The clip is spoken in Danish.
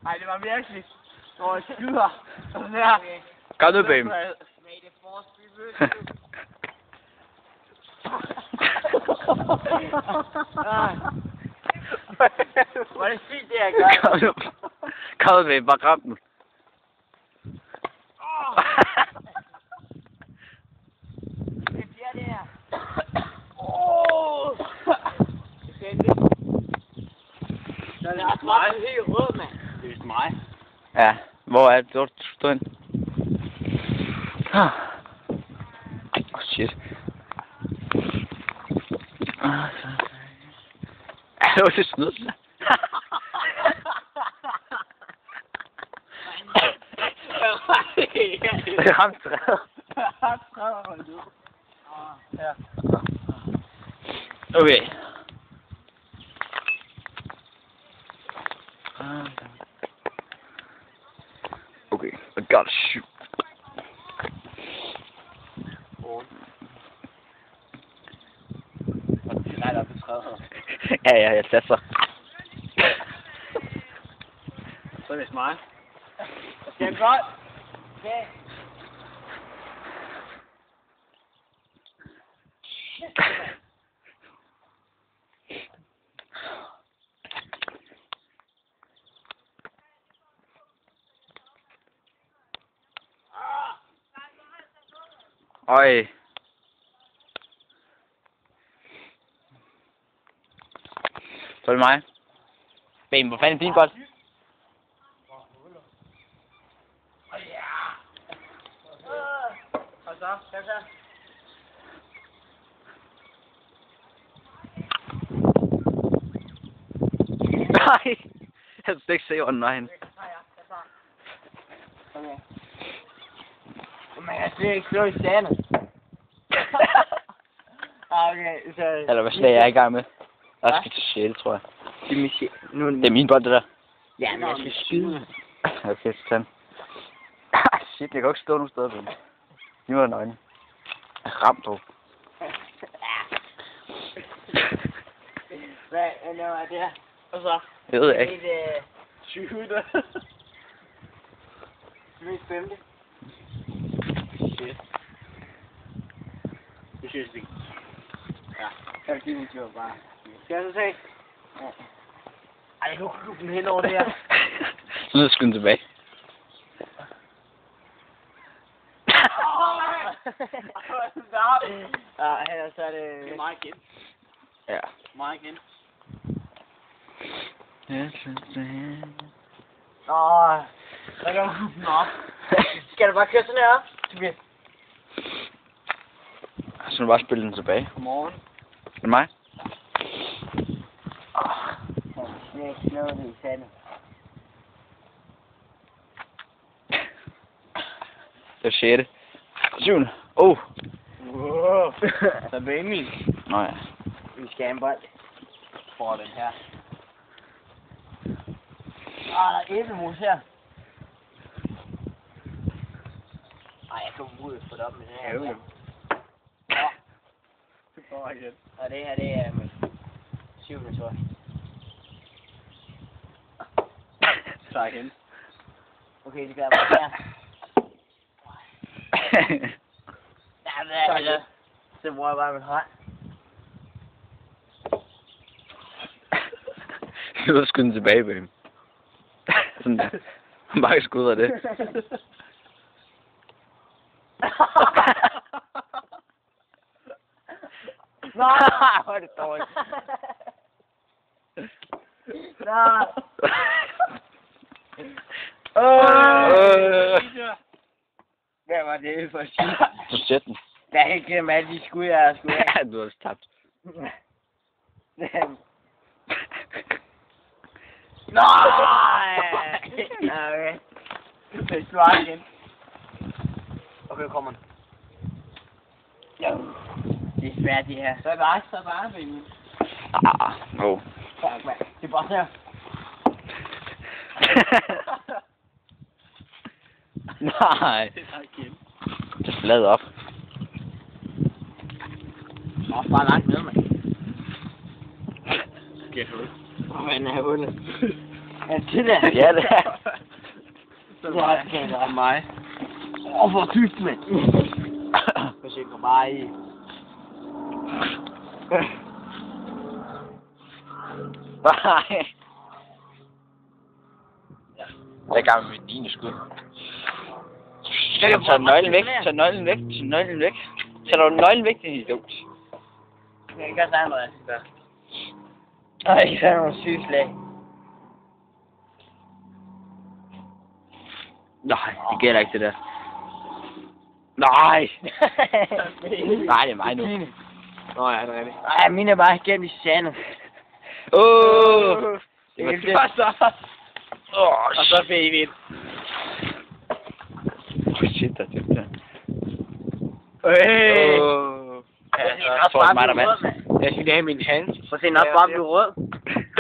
Ej, det var virkelig. Hvor jeg skyder. Sådan her. Kom nu, baby. May the force be with you. Hvor er det sygt, det jeg gør. Kom nu. Kom nu, baby. Bare kram den. Det bliver det her. Det er det. Den er smart helt rød, mand. Det er vist mig. Ja, hvor er det? Hvor står den? Oh shit. Ja, det var det snyd. Det er ham træet. Han træder mig nu. Ja. Okay. Okay, I gotta shoot. Nej, der er betrædet. Ja, jeg satser. Så er det mig. Det er godt. Okay. Øj. Så er det mig. Bam, hvor fanden er din bold? Og så, så. Nej. Jeg skal ikke se under nøgen. Okay. Man kan slet ikke slå i sandet. Okay, så... Eller hvad slag jeg er i gang med? Jeg skal til sjæle, tror jeg. Det er min bold, det der. Ja, men jeg skal skyde. Okay, så tag den. Shit, jeg kan ikke stå nogen steder på den. Nu er den øjne. Ramt, dog. Hvad er det her? Og så? Det ved jeg ikke. Det er 20. Det er 5. Shit. Det synes jeg ikke. Ja, jeg giver min tur bare. Skal jeg så se? Ja. Ej, jeg kan kunne den hen over det her. Så nu skal den tilbage. Ja, her så er det... Det er mig igen. Ja. Mig igen. Så kan du den op. Skal du bare køre sådan her op? Så nu bare spille den tilbage. Godmorgen. Er det mig? Jeg er ikke slået det i sandet. Det er 6. 7. Oh. Wow. Så er min. Nå ja. Vi skal have en bold. For den her. Der er æblemus her. Ej, jeg kan ud for det op med det her. Ja. Det går igen. Og det her, det er mit 7. tøj. Så igen. Okay, det gør jeg bare her. Ja, hvad er det? Så bruger jeg bare min hånd. Nu er skynde tilbage på ham. Sådan der. Han bare ikke skud af det. Nej, hvor er det dårligt. Nej. Hvad var det for shit? Så sæt den. Der er ikke med alle de skud, jeg har skudt af. Ja, du har tabt. Nej! Okay. Det slår igen. Okay, kommer den. Det er svært, det her. Så bare, baby. Oh. Fuck, man. Det er bare her. Nej. Det er flad op. Nå, bare langt ned, mand. Gæt hul. Hvad er hullet? Ja, det der. Ja, det er. Det er galt af mig. Hvor tykt, mand. Jeg tænker bare i. Nej. Hvad gang med dine skud? Tag nøglen væk, tag nøglen væk, tag nøglen væk. Tag du nøglen væk, din idiot. Jeg kan gøre sådan noget, jeg skal gøre. Ej, det er nogle syge slag. Nej, det gælder ikke det der. Nej. Nej, det er mig nu. Nå ja, det er rigtigt. Ej, mine er bare gennem i sandet. Det var det så. Og så fik vi et. Shit, der er det der. Jeg skal lige have min hand. Jeg Prøv at se, den er bare blevet rød.